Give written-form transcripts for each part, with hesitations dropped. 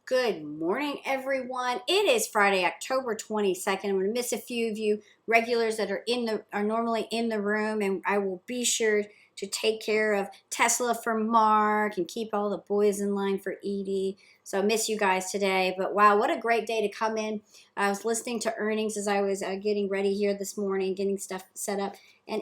Good morning, everyone. It is Friday, October 22nd. I'm going to miss a few of you regulars that are normally in the room, and I will be sure to take care of Tesla for Mark and keep all the boys in line for Edie. So I miss you guys today. But wow, what a great day to come in. I was listening to earnings as I was getting ready here this morning, getting stuff set up. And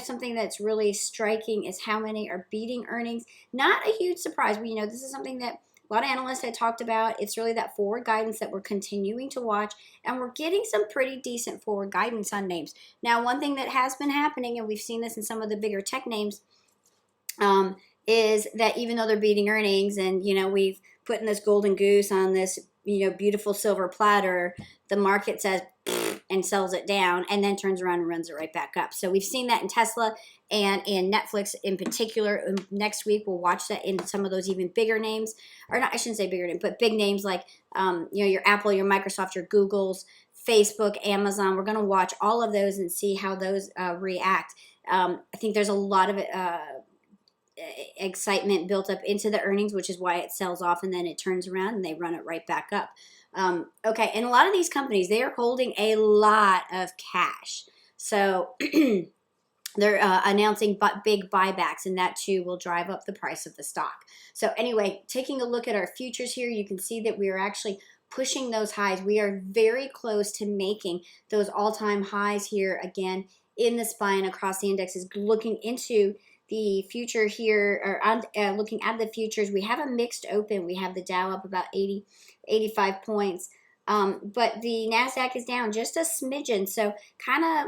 something that's really striking is how many are beating earnings. Not a huge surprise, but this is something that a lot of analysts had talked about. It's really that forward guidance that we're continuing to watch, and we're getting some pretty decent forward guidance on names. Now, one thing that has been happening, and we've seen this in some of the bigger tech names, is that even though they're beating earnings, and we've put in this golden goose on this beautiful silver platter, the market says and sells it down and then turns around and runs it right back up. So we've seen that in Tesla and in Netflix in particular. Next week we'll watch that in some of those even bigger names, or not, I shouldn't say bigger names, but big names like your Apple, your Microsoft, your Googles, Facebook, Amazon. We're going to watch all of those and see how those react. I think there's a lot of excitement built up into the earnings, which is why it sells off and then it turns around and they run it right back up. Okay, and a lot of these companies, they are holding a lot of cash. So they're announcing big buybacks, and that too will drive up the price of the stock. So anyway, taking a look at our futures here, you can see that we are actually pushing those highs. We are very close to making those all-time highs here again in the spine across the indexes. Looking into the future here, or looking at the futures, we have a mixed open. We have the Dow up about 85 points. But the NASDAQ is down just a smidgen. So kind of,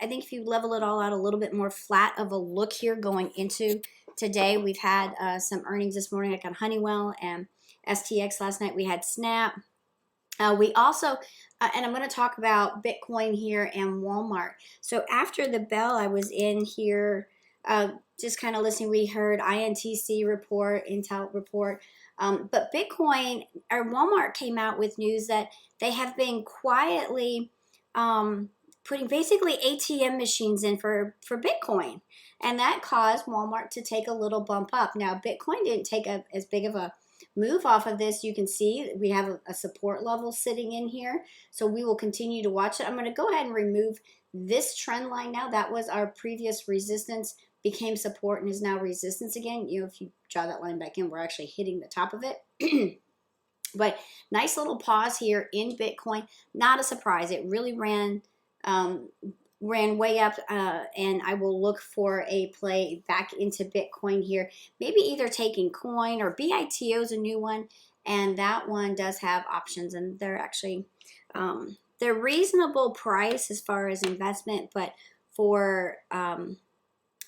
I think if you level it all out, a little bit more flat of a look here going into today. We've had some earnings this morning, like on Honeywell and STX last night. We had Snap. We also, and I'm going to talk about Bitcoin here and Walmart. So after the bell, I was in here just kind of listening. We heard INTC report, Intel report. But Bitcoin, or Walmart came out with news that they have been quietly putting basically ATM machines in for Bitcoin. And that caused Walmart to take a little bump up. Now, Bitcoin didn't take as big of a move off of this. You can see we have a support level sitting in here. So we will continue to watch it. I'm going to go ahead and remove this trend line now. That was our previous resistance, became support, and is now resistance again. If you draw that line back in, we're actually hitting the top of it. But nice little pause here in Bitcoin. Not a surprise. It really ran way up, and I will look for a play back into Bitcoin here. Maybe either taking coin, or BITO is a new one, and that one does have options, and they're actually they're reasonable price as far as investment, but for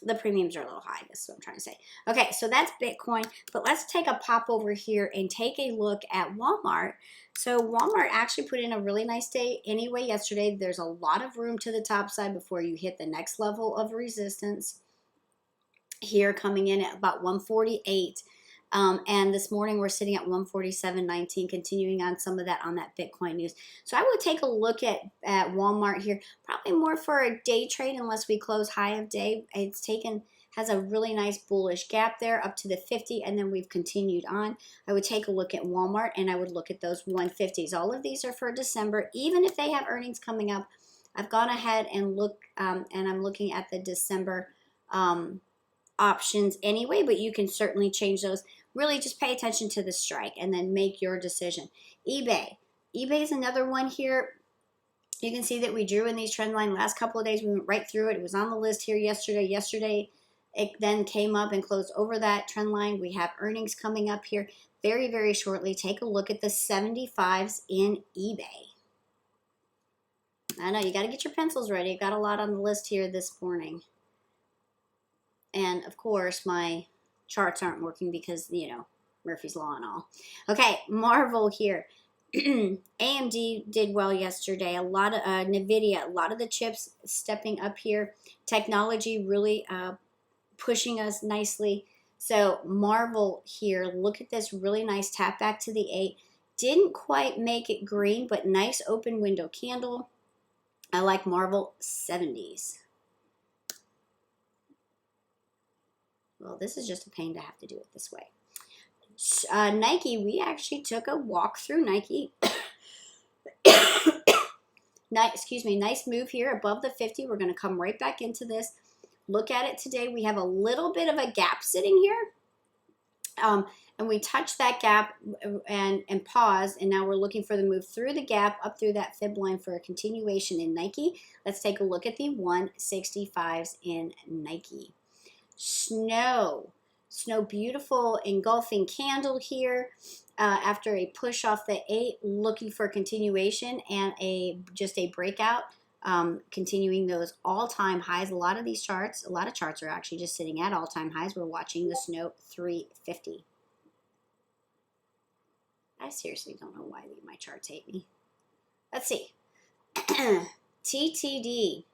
the premiums are a little high. That's what I'm trying to say. Okay, so that's Bitcoin, but let's take a pop over here and take a look at Walmart. So Walmart actually put in a really nice day anyway yesterday. There's a lot of room to the top side before you hit the next level of resistance here, coming in at about 148. And this morning we're sitting at 147.19, continuing on some of that on that Bitcoin news. So I would take a look at Walmart here, probably more for a day trade unless we close high of day. Has a really nice bullish gap there up to the 50, and then we've continued on. I would take a look at Walmart, and I would look at those 150s. All of these are for December. Even if they have earnings coming up, I've gone ahead and and I'm looking at the December options anyway, but you can certainly change those. Really just pay attention to the strike and then make your decision. eBay is another one here. You can see that we drew in these trend line last couple of days. We went right through it. It was on the list here yesterday. It then came up and closed over that trend line. We have earnings coming up here very, very shortly. Take a look at the 75s in eBay. I know you got to get your pencils ready. I've got a lot on the list here this morning. And of course, my charts aren't working because, Murphy's Law and all. Okay, Marvel here. AMD did well yesterday. A lot of NVIDIA, a lot of the chips stepping up here. Technology really pushing us nicely. So Marvel here, look at this really nice tap back to the 8. Didn't quite make it green, but nice open window candle. I like Marvel 70s. Well, this is just a pain to have to do it this way. Nike, we actually took a walk through Nike. Excuse me, nice move here above the 50. We're going to come right back into this. Look at it today. We have a little bit of a gap sitting here. And we touch that gap and pause, and now we're looking for the move through the gap up through that fib line for a continuation in Nike. Let's take a look at the 165s in Nike. Snow, beautiful engulfing candle here after a push off the 8, looking for continuation and just a breakout. Continuing those all-time highs. A lot of charts are actually just sitting at all-time highs. We're watching the Snow 350. I seriously don't know why my charts hate me. Let's see. TTD.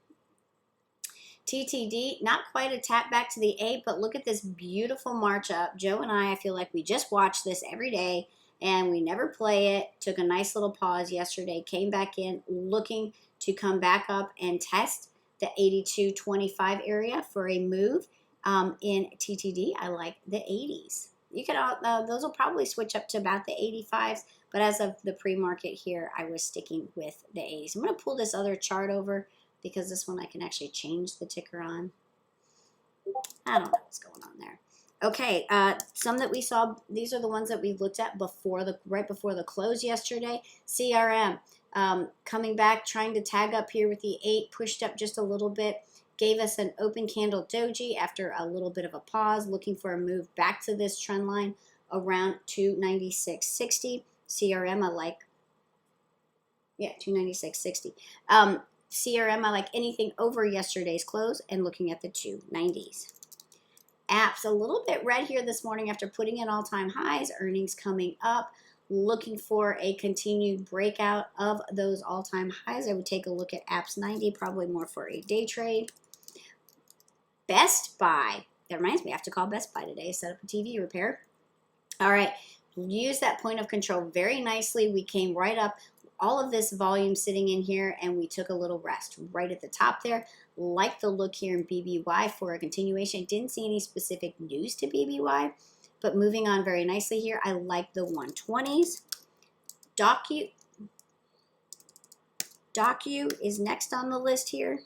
TTD, not quite a tap back to the 8, but look at this beautiful march up. Joe and I feel like we just watch this every day, and we never play it. Took a nice little pause yesterday, came back in, looking to come back up and test the 82.25 area for a move in TTD. I like the 80s. You could those will probably switch up to about the 85s, but as of the pre-market here, I was sticking with the 80s. I'm going to pull this other chart over because this one I can actually change the ticker on. I don't know what's going on there. Okay, some that we saw, these are the ones that we looked at right before the close yesterday. CRM. Coming back, trying to tag up here with the 8, pushed up just a little bit, gave us an open candle doji after a little bit of a pause, looking for a move back to this trend line around 296.60. CRM, I like, 296.60. CRM, I like anything over yesterday's close, and looking at the 290s. Apps, a little bit red here this morning after putting in all-time highs, earnings coming up. Looking for a continued breakout of those all-time highs. I would take a look at apps 90, probably more for a day trade. Best Buy. That reminds me, I have to call Best Buy today, set up a TV repair. All right, use that point of control very nicely. We came right up, all of this volume sitting in here, and we took a little rest right at the top there. Like the look here in BBY for a continuation. Didn't see any specific news to BBY. But moving on very nicely here, I like the 120s. Docu is next on the list here.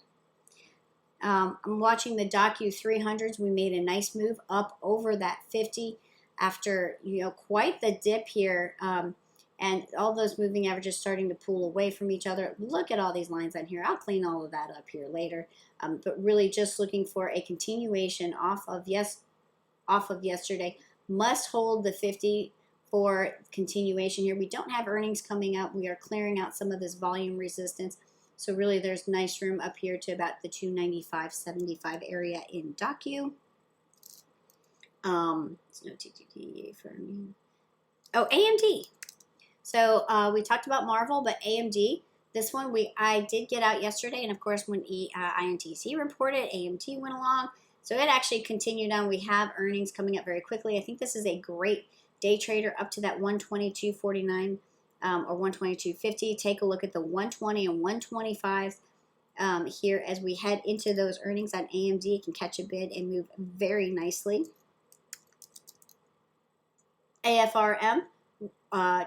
I'm watching the Docu 300s. We made a nice move up over that 50 after quite the dip here. And all those moving averages starting to pull away from each other. Look at all these lines on here. I'll clean all of that up here later. But really just looking for a continuation off of yesterday. Must hold the 50 for continuation here. We don't have earnings coming up. We are clearing out some of this volume resistance. So really there's nice room up here to about the 295.75 area in Docu. There's no TTD for me. Oh, AMD. So we talked about Marvel, but AMD, this one I did get out yesterday. And of course, when INTC reported, AMD went along. So it actually continued on. We have earnings coming up very quickly. I think this is a great day trader up to that 122.49 or 122.50. Take a look at the 120 and 125 here as we head into those earnings on AMD. It can catch a bid and move very nicely. AFRM.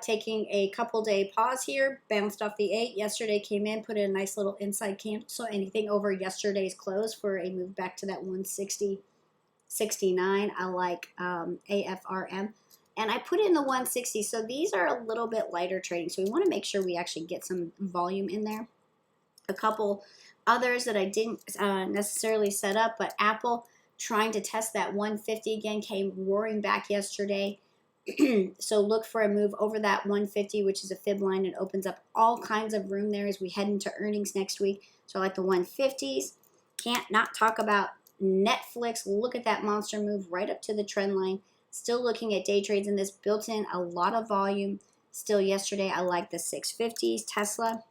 Taking a couple day pause here, bounced off the 8. Yesterday came in, put in a nice little inside candle. So anything over yesterday's close for a move back to that 160.69. I like AFRM. And I put in the 160. So these are a little bit lighter trading. So we want to make sure we actually get some volume in there. A couple others that I didn't necessarily set up, but Apple trying to test that 150 again, came roaring back yesterday. So look for a move over that 150, which is a fib line. It opens up all kinds of room there as we head into earnings next week. So I like the 150s. Can't not talk about Netflix. Look at that monster move right up to the trend line. Still looking at day trades in this. Built in a lot of volume. Still yesterday, I like the 650s. Tesla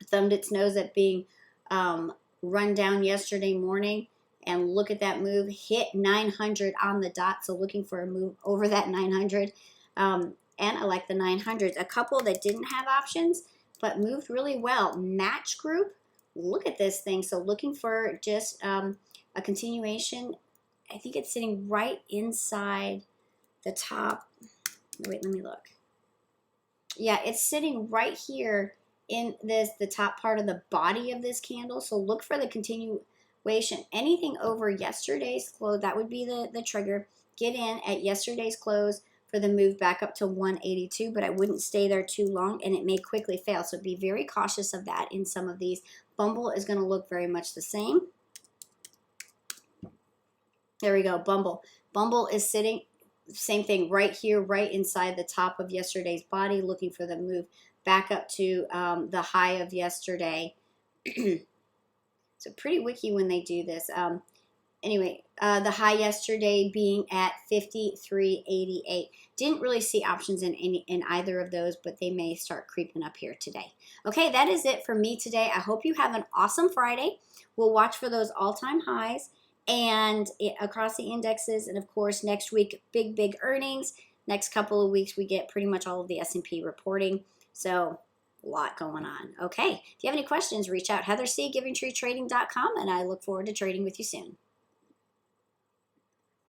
thumbed its nose at being run down yesterday morning. And look at that move, hit 900 on the dot. So looking for a move over that 900. And I like the 900s. A couple that didn't have options, but moved really well. Match Group, look at this thing. So looking for just a continuation. I think it's sitting right inside the top. Wait, let me look. Yeah, it's sitting right here in the top part of the body of this candle. So look for the continuation. Anything over yesterday's close, that would be the trigger. Get in at yesterday's close for the move back up to 182, but I wouldn't stay there too long, and it may quickly fail. So be very cautious of that in some of these. Bumble is going to look very much the same. There we go, Bumble. Bumble is sitting, same thing, right here, right inside the top of yesterday's body, looking for the move back up to the high of yesterday. So pretty wiki when they do this. Anyway, the high yesterday being at 53.88. Didn't really see options in either of those, but they may start creeping up here today. Okay, that is it for me today. I hope you have an awesome Friday. We'll watch for those all-time highs and across the indexes, and of course next week big earnings. Next couple of weeks we get pretty much all of the S&P reporting. So a lot going on. Okay, if you have any questions, reach out. HeatherC, GivingTreeTrading.com, and I look forward to trading with you soon.